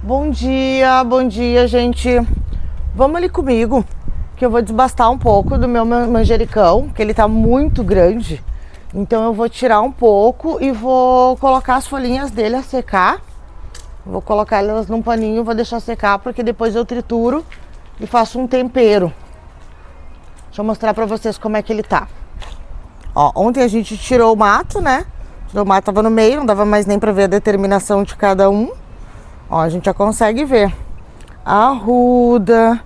Bom dia, gente. Vamos ali comigo, que eu vou desbastar um pouco do meu manjericão, que ele tá muito grande. Então eu vou tirar um pouco e vou colocar as folhinhas dele a secar. Vou colocar elas num paninho, vou deixar secar, porque depois eu trituro e faço um tempero. Deixa eu mostrar pra vocês como é que ele tá. Ó, ontem a gente tirou o mato, né? O mato tava no meio, não dava mais nem pra ver a determinação de cada um. Ó, a gente já consegue ver a arruda,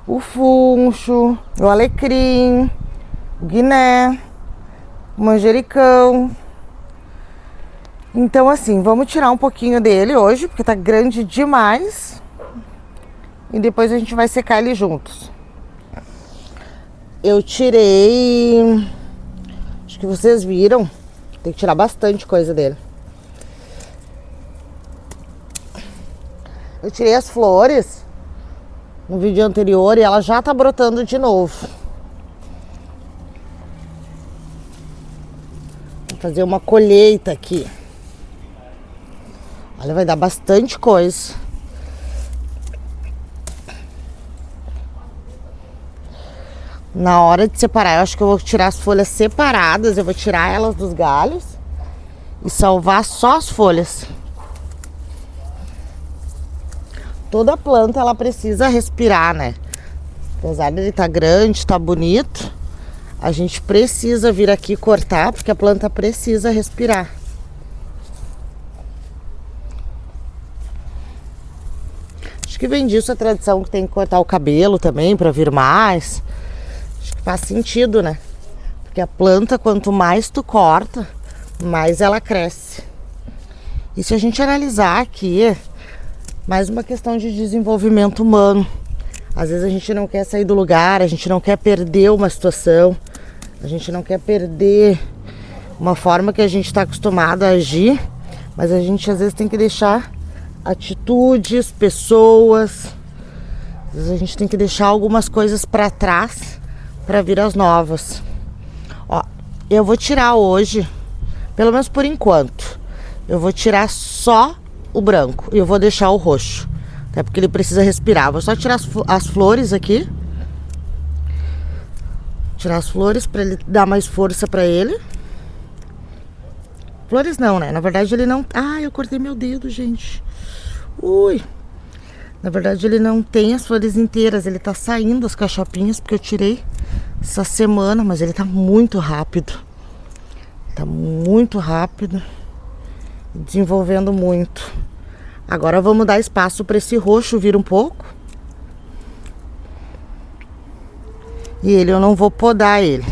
o funcho, o alecrim, o guiné, o manjericão. Então assim, vamos tirar um pouquinho dele hoje, porque tá grande demais. E depois a gente vai secar ele juntos. Eu tirei... Acho que vocês viram. Tem que tirar bastante coisa dele. Eu tirei as flores no vídeo anterior e ela já tá brotando de novo. Vou fazer uma colheita aqui. Olha, vai dar bastante coisa. Na hora de separar, eu acho que eu vou tirar as folhas separadas. Eu vou tirar elas dos galhos e salvar só as folhas. Toda planta ela precisa respirar, né? Apesar dele estar grande, estar bonito, a gente precisa vir aqui cortar, porque a planta precisa respirar. Acho que vem disso a tradição que tem que cortar o cabelo também para vir mais. Acho que faz sentido, né? Porque a planta, quanto mais tu corta, mais ela cresce. E se a gente analisar aqui, mais uma questão de desenvolvimento humano. Às vezes a gente não quer sair do lugar, a gente não quer perder uma situação, a gente não quer perder uma forma que a gente está acostumado a agir, mas a gente às vezes tem que deixar atitudes, pessoas, às vezes a gente tem que deixar algumas coisas para trás para vir as novas. Ó, eu vou tirar hoje, pelo menos por enquanto, eu vou tirar só o branco e eu vou deixar o roxo, até porque ele precisa respirar. Vou só tirar as flores aqui, tirar as flores para ele dar mais força para ele. Flores não, né? Na verdade ele não... Ah, eu cortei meu dedo, gente. Ui. Na verdade ele não tem as flores inteiras, ele tá saindo as cachapinhas, porque eu tirei essa semana, mas ele tá muito rápido. Tá muito rápido, desenvolvendo muito. Agora vamos dar espaço para esse roxo vir um pouco. E ele eu não vou podar ele.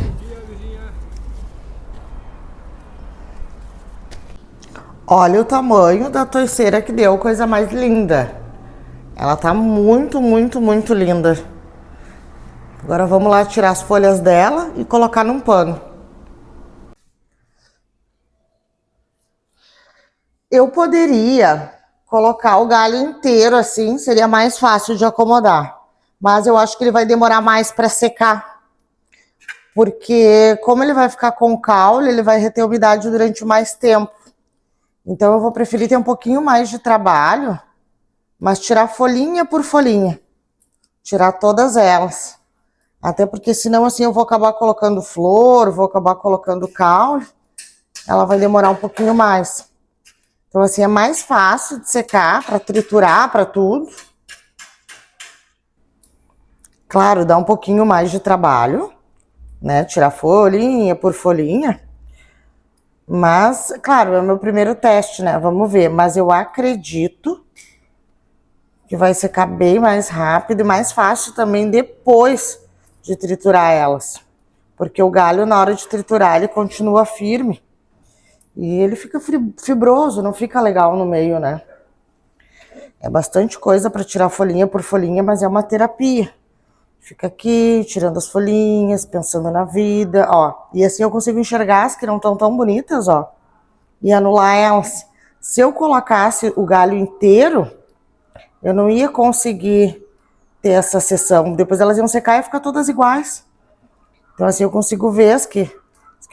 Olha o tamanho da toiceira que deu, coisa mais linda. Ela tá muito, muito, muito linda. Agora vamos lá tirar as folhas dela e colocar num pano. Eu poderia colocar o galho inteiro assim, seria mais fácil de acomodar. Mas eu acho que ele vai demorar mais para secar. Porque como ele vai ficar com caule, ele vai reter umidade durante mais tempo. Então eu vou preferir ter um pouquinho mais de trabalho, mas tirar folhinha por folhinha. Tirar todas elas. Até porque senão assim eu vou acabar colocando flor, vou acabar colocando caule. Ela vai demorar um pouquinho mais. Então assim é mais fácil de secar, para triturar, para tudo. Claro, dá um pouquinho mais de trabalho, né? Tirar folhinha por folhinha. Mas, claro, é o meu primeiro teste, né? Vamos ver. Mas eu acredito que vai secar bem mais rápido e mais fácil também depois de triturar elas. Porque o galho, na hora de triturar, ele continua firme. E ele fica fibroso, não fica legal no meio, né? É bastante coisa para tirar folhinha por folhinha, mas é uma terapia. Fica aqui, tirando as folhinhas, pensando na vida, ó. E assim eu consigo enxergar as que não estão tão bonitas, ó. E anular elas. Se eu colocasse o galho inteiro, eu não ia conseguir ter essa seção. Depois elas iam secar e ficar todas iguais. Então assim eu consigo ver as que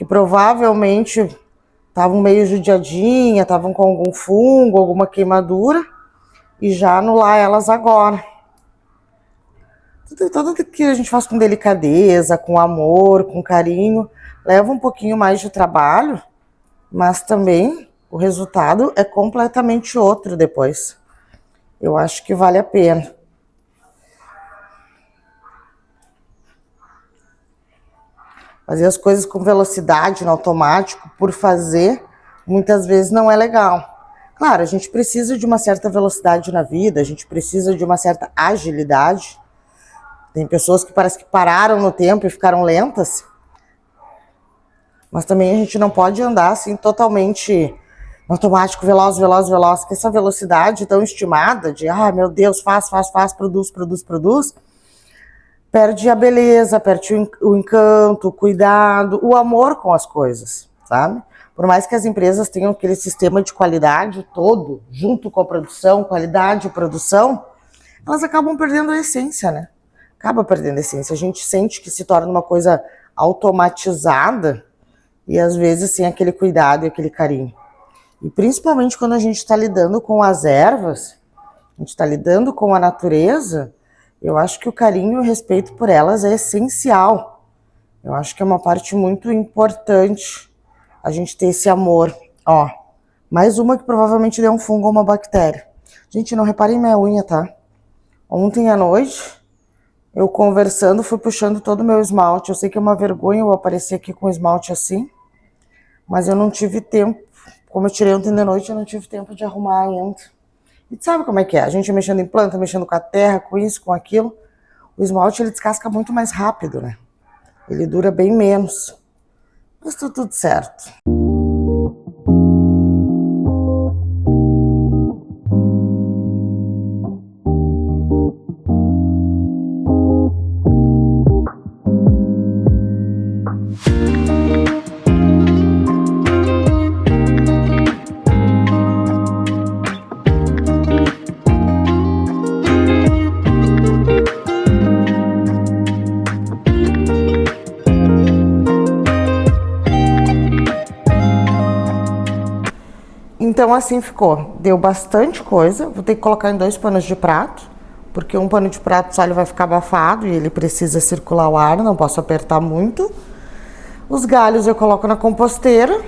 provavelmente estavam meio judiadinhas, estavam com algum fungo, alguma queimadura. e já anular elas agora. Tudo que a gente faz com delicadeza, com amor, com carinho, leva um pouquinho mais de trabalho, mas também o resultado é completamente outro depois. Eu acho que vale a pena. Fazer as coisas com velocidade, no automático, por fazer, muitas vezes não é legal. Claro, a gente precisa de uma certa velocidade na vida, a gente precisa de uma certa agilidade. Tem pessoas que parece que pararam no tempo e ficaram lentas. Mas também a gente não pode andar assim totalmente no automático, veloz, veloz, veloz. Que essa velocidade tão estimada de, meu Deus, faz, produz, produz, produz, perde a beleza, perde o encanto, o cuidado, o amor com as coisas, sabe? Por mais que as empresas tenham aquele sistema de qualidade todo, junto com a produção, qualidade e produção, elas acabam perdendo a essência, né? Acaba perdendo a essência. A gente sente que se torna uma coisa automatizada e às vezes sem aquele cuidado e aquele carinho. E principalmente quando a gente está lidando com as ervas, a gente está lidando com a natureza, eu acho que o carinho e o respeito por elas é essencial. Eu acho que é uma parte muito importante a gente ter esse amor. Ó, mais uma que provavelmente deu um fungo ou uma bactéria. Gente, não reparem minha unha, tá? Ontem à noite, eu conversando, fui puxando todo o meu esmalte. Eu sei que é uma vergonha eu aparecer aqui com esmalte assim, mas eu não tive tempo. Como eu tirei ontem de noite, eu não tive tempo de arrumar ainda. E sabe como é que é? A gente mexendo em planta, mexendo com a terra, com isso, com aquilo. O esmalte, ele descasca muito mais rápido, né? Ele dura bem menos. Mas tá tudo certo. Então assim ficou, deu bastante coisa, vou ter que colocar em 2 panos de prato, porque um pano de prato só ele vai ficar abafado e ele precisa circular o ar, não posso apertar muito. Os galhos eu coloco na composteira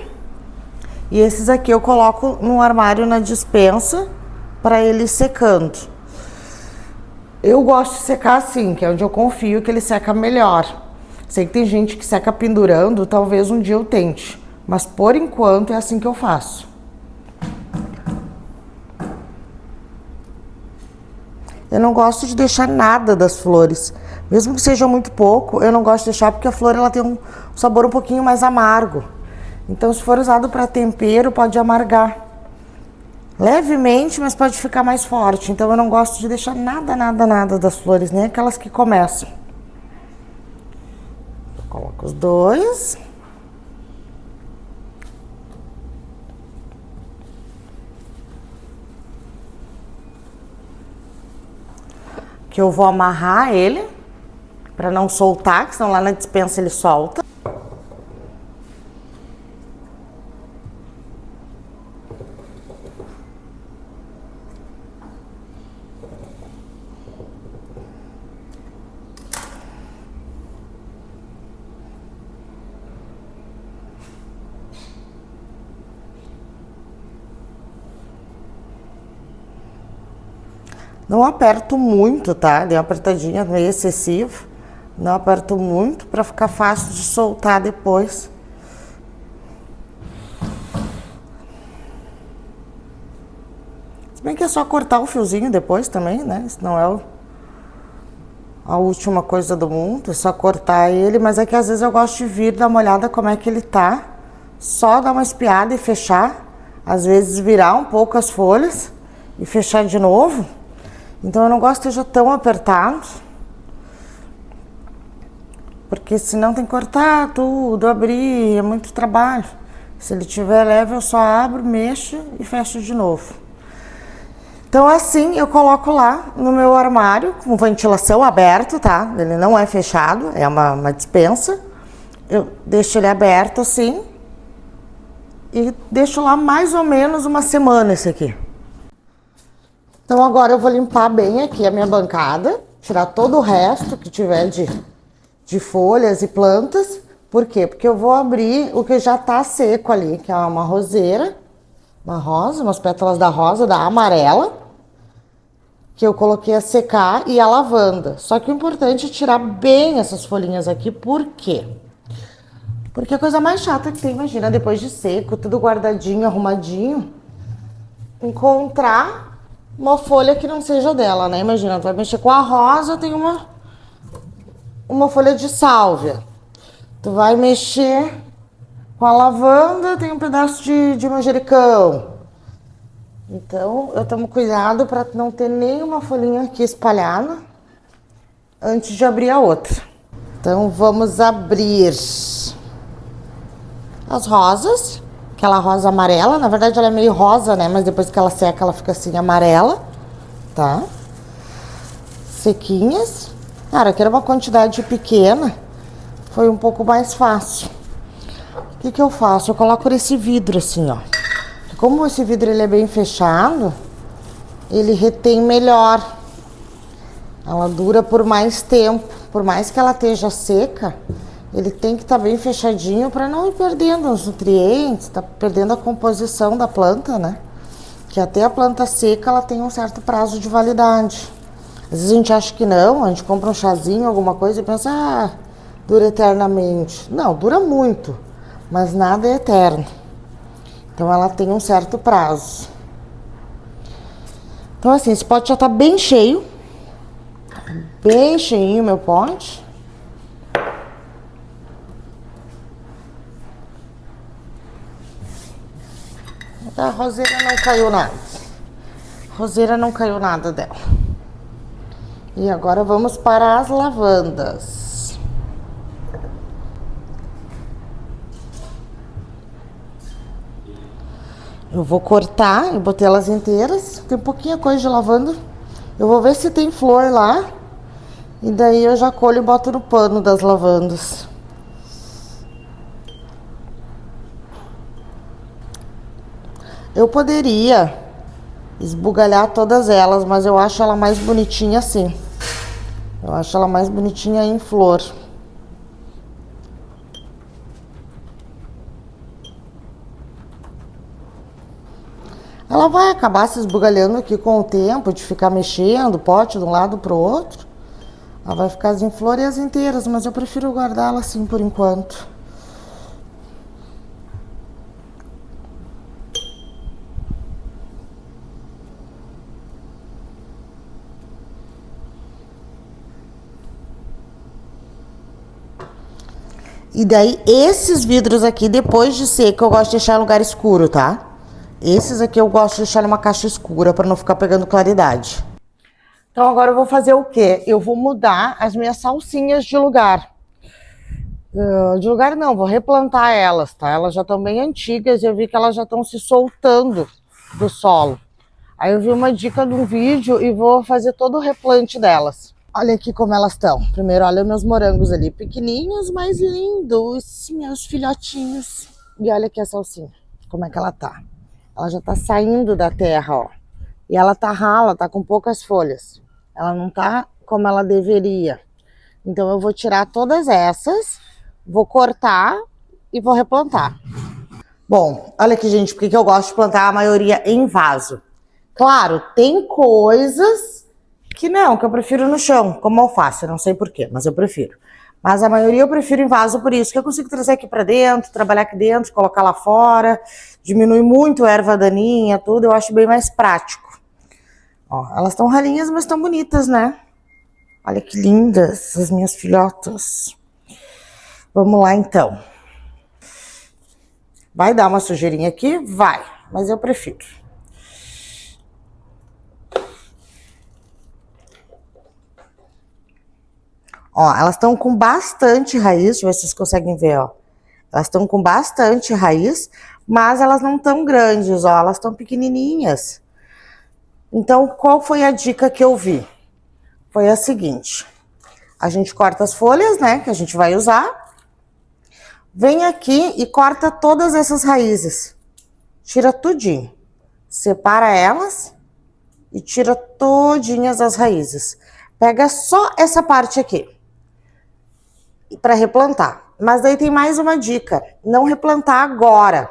e esses aqui eu coloco no armário na despensa para ele ir secando. Eu gosto de secar assim, que é onde eu confio que ele seca melhor. Sei que tem gente que seca pendurando, talvez um dia eu tente, mas por enquanto é assim que eu faço. Eu não gosto de deixar nada das flores, mesmo que seja muito pouco, eu não gosto de deixar porque a flor ela tem um sabor um pouquinho mais amargo. Então, se for usado para tempero, pode amargar levemente, mas pode ficar mais forte. Então, eu não gosto de deixar nada, nada, nada das flores, nem aquelas que começam. Eu coloco os 2. Que eu vou amarrar ele para não soltar, que senão lá na despensa ele solta. Não aperto muito, tá? Dei uma apertadinha meio excessiva. Não aperto muito para ficar fácil de soltar depois. Se bem que é só cortar o fiozinho depois também, né? Isso não é a última coisa do mundo, é só cortar ele. Mas é que às vezes eu gosto de vir dar uma olhada como é que ele tá. Só dar uma espiada e fechar. Às vezes virar um pouco as folhas e fechar de novo. Então eu não gosto que esteja tão apertado, porque senão tem que cortar tudo, abrir, é muito trabalho. Se ele tiver leve, eu só abro, mexo e fecho de novo. Então assim eu coloco lá no meu armário, com ventilação aberto, tá? Ele não é fechado, é uma despensa. Eu deixo ele aberto assim e deixo lá mais ou menos uma semana esse aqui. Então agora eu vou limpar bem aqui a minha bancada, tirar todo o resto que tiver de folhas e plantas. Por quê? Porque eu vou abrir o que já tá seco ali, que é uma roseira, uma rosa, umas pétalas da rosa, da amarela, que eu coloquei a secar, e a lavanda. Só que o importante é tirar bem essas folhinhas aqui, por quê? Porque a coisa mais chata que tem, imagina, depois de seco, tudo guardadinho, arrumadinho, encontrar uma folha que não seja dela, né? Imagina, tu vai mexer com a rosa, tem uma folha de sálvia. Tu vai mexer com a lavanda, tem um pedaço de manjericão. Então, eu tomo cuidado para não ter nenhuma folhinha aqui espalhada antes de abrir a outra. Então, vamos abrir as rosas. Aquela rosa amarela, na verdade ela é meio rosa, né? Mas depois que ela seca, ela fica assim amarela, tá? Sequinhas. Cara, que era uma quantidade pequena, foi um pouco mais fácil. O que que eu faço? Eu coloco nesse vidro assim, ó. Como esse vidro ele é bem fechado, ele retém melhor. Ela dura por mais tempo. Por mais que ela esteja seca, ele tem que estar bem fechadinho para não ir perdendo os nutrientes, tá perdendo a composição da planta, né? Que até a planta seca, ela tem um certo prazo de validade. Às vezes a gente acha que não, a gente compra um chazinho, alguma coisa e pensa, ah, dura eternamente. Não, dura muito, mas nada é eterno. Então ela tem um certo prazo. Então assim, esse pote já tá bem cheio. Bem cheinho meu pote. A roseira não caiu nada. A roseira não caiu nada dela. E agora vamos para as lavandas. Eu vou cortar, eu botei elas inteiras. Tem pouquinha coisa de lavanda. Eu vou ver se tem flor lá. E daí eu já colho e boto no pano das lavandas. Eu poderia esbugalhar todas elas, mas eu acho ela mais bonitinha assim. Eu acho ela mais bonitinha em flor. Ela vai acabar se esbugalhando aqui com o tempo, de ficar mexendo o pote de um lado pro outro. Ela vai ficar em flores inteiras, mas eu prefiro guardá-la assim por enquanto. E daí, esses vidros aqui, depois de seco, eu gosto de deixar em lugar escuro, tá? Esses aqui eu gosto de deixar numa caixa escura para não ficar pegando claridade. Então agora eu vou fazer o quê? Eu vou mudar as minhas salsinhas de lugar. De lugar não, vou replantar elas, tá? Elas já estão bem antigas e eu vi que elas já estão se soltando do solo. Aí eu vi uma dica de um vídeo e vou fazer todo o replante delas. Olha aqui como elas estão. Primeiro, olha meus morangos ali, pequenininhos, mas lindos, meus filhotinhos. E olha aqui a salsinha, como é que ela tá. Ela já tá saindo da terra, ó. E ela tá rala, tá com poucas folhas. Ela não tá como ela deveria. Então eu vou tirar todas essas, vou cortar e vou replantar. Bom, olha aqui, gente, porque que eu gosto de plantar a maioria em vaso. Claro, tem coisas que não, que eu prefiro no chão, como alface, não sei porquê, mas eu prefiro. Mas a maioria eu prefiro em vaso por isso, que eu consigo trazer aqui pra dentro, trabalhar aqui dentro, colocar lá fora, diminui muito a erva daninha, tudo, eu acho bem mais prático. Ó, elas estão ralinhas, mas estão bonitas, né? Olha que lindas as minhas filhotas. Vamos lá, então. Vai dar uma sujeirinha aqui? Vai, mas eu prefiro. Ó, elas estão com bastante raiz, deixa eu ver se vocês conseguem ver, ó. Elas estão com bastante raiz, mas elas não tão grandes, ó, elas estão pequenininhas. Então, qual foi a dica que eu vi? Foi a seguinte, a gente corta as folhas, né, que a gente vai usar, vem aqui e corta todas essas raízes, tira tudinho, separa elas e tira todinhas as raízes. Pega só essa parte aqui para replantar. Mas daí tem mais uma dica, não replantar agora.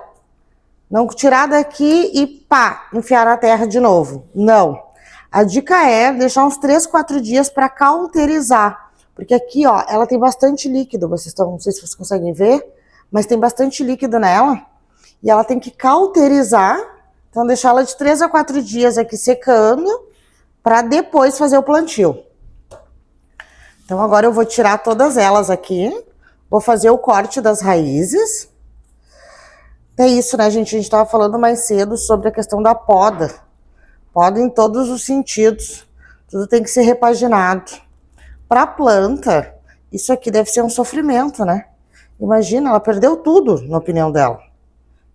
Não tirar daqui e pá, enfiar na terra de novo. Não. A dica é deixar uns 3, 4 dias para cauterizar. Porque aqui, ó, ela tem bastante líquido. Vocês estão, não sei se vocês conseguem ver, mas tem bastante líquido nela. E ela tem que cauterizar. Então, deixar ela de 3 a 4 dias aqui secando para depois fazer o plantio. Então, agora eu vou tirar todas elas aqui. Vou fazer o corte das raízes. É isso, né, gente? A gente estava falando mais cedo sobre a questão da poda. Poda em todos os sentidos. Tudo tem que ser repaginado. Para a planta, isso aqui deve ser um sofrimento, né? Imagina, ela perdeu tudo, na opinião dela.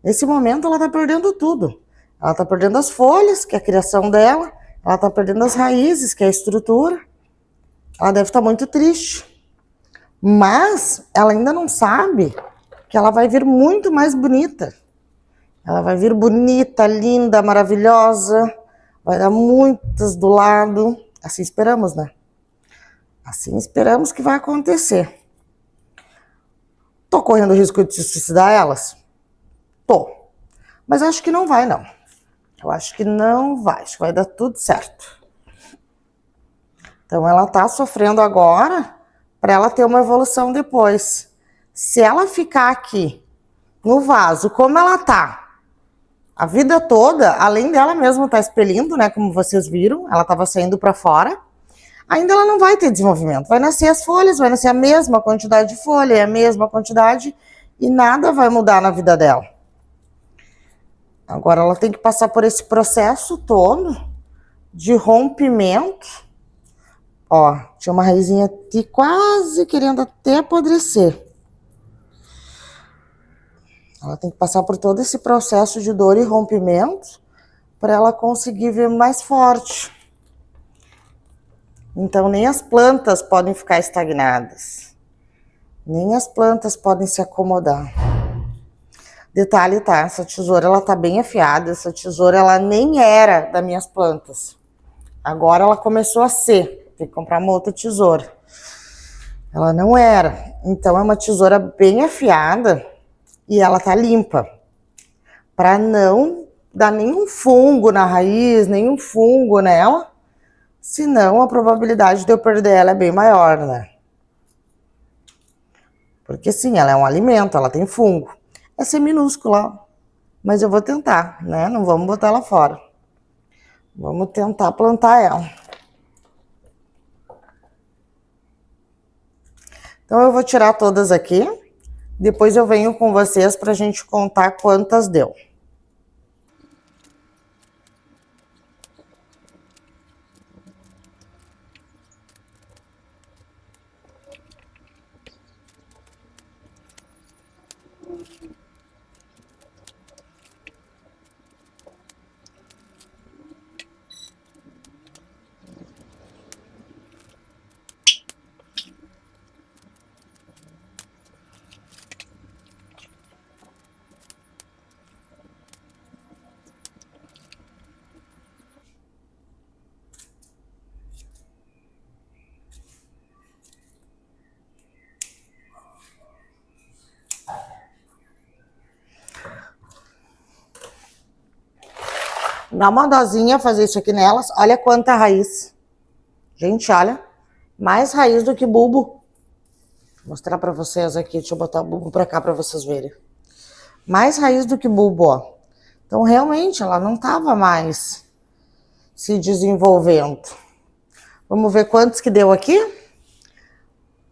Nesse momento, ela tá perdendo tudo. Ela tá perdendo as folhas, que é a criação dela. Ela tá perdendo as raízes, que é a estrutura. Ela deve estar muito triste. Mas ela ainda não sabe que ela vai vir muito mais bonita. Ela vai vir bonita, linda, maravilhosa. Vai dar muitas do lado. Assim esperamos, né? Assim esperamos que vai acontecer. Tô correndo o risco de suicidar elas? Tô. Mas acho que não vai, não. Eu acho que não vai. Acho que vai dar tudo certo. Então, ela tá sofrendo agora para ela ter uma evolução depois. Se ela ficar aqui no vaso como ela tá a vida toda, além dela mesma tá expelindo, né, como vocês viram, ela tava saindo para fora, ainda ela não vai ter desenvolvimento. Vai nascer as folhas, vai nascer a mesma quantidade de folha, a mesma quantidade, e nada vai mudar na vida dela. Agora ela tem que passar por esse processo todo de rompimento. Ó, tinha uma raizinha aqui quase querendo até apodrecer. Ela tem que passar por todo esse processo de dor e rompimento para ela conseguir vir mais forte. Então, nem as plantas podem ficar estagnadas. Nem as plantas podem se acomodar. Detalhe, tá? Essa tesoura, ela tá bem afiada. Essa tesoura, ela nem era das minhas plantas. Agora ela começou a ser. Tem que comprar uma outra tesoura. Ela não era. Então, é uma tesoura bem afiada e ela tá limpa. Para não dar nenhum fungo na raiz, nenhum fungo nela. Senão, a probabilidade de eu perder ela é bem maior, né? Porque sim, ela é um alimento, ela tem fungo. Essa é minúscula, mas eu vou tentar, né? Não vamos botar ela fora. Vamos tentar plantar ela. Então, eu vou tirar todas aqui. Depois eu venho com vocês pra gente contar quantas deu. Dá uma dosinha fazer isso aqui nelas. Olha quanta raiz. Gente, olha. Mais raiz do que bulbo. Vou mostrar pra vocês aqui. Deixa eu botar o bulbo pra cá pra vocês verem. Mais raiz do que bulbo, ó. Então, realmente, ela não tava mais se desenvolvendo. Vamos ver quantos que deu aqui?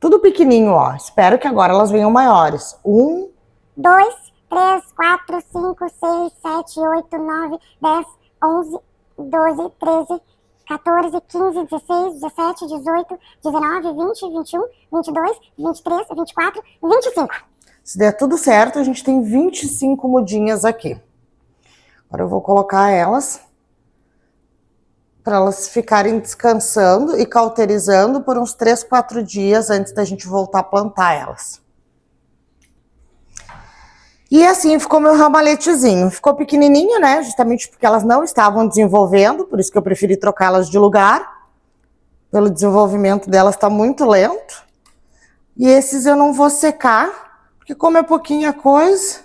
Tudo pequenininho, ó. Espero que agora elas venham maiores. 1, 2, 3, 4, 5, 6, 7, 8, 9, 10, 11, 12, 13, 14, 15, 16, 17, 18, 19, 20, 21, 22, 23, 24, 25. Se der tudo certo, a gente tem 25 mudinhas aqui. Agora eu vou colocar elas para elas ficarem descansando e cauterizando por uns 3, 4 dias antes da gente voltar a plantar elas. E assim ficou meu ramaletezinho. Ficou pequenininho, né? Justamente porque elas não estavam desenvolvendo, por isso que eu preferi trocá-las de lugar. Pelo desenvolvimento delas tá muito lento. E esses eu não vou secar, porque como é pouquinha coisa,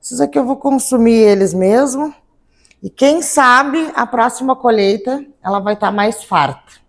esses aqui eu vou consumir eles mesmo. E quem sabe a próxima colheita ela vai estar mais farta.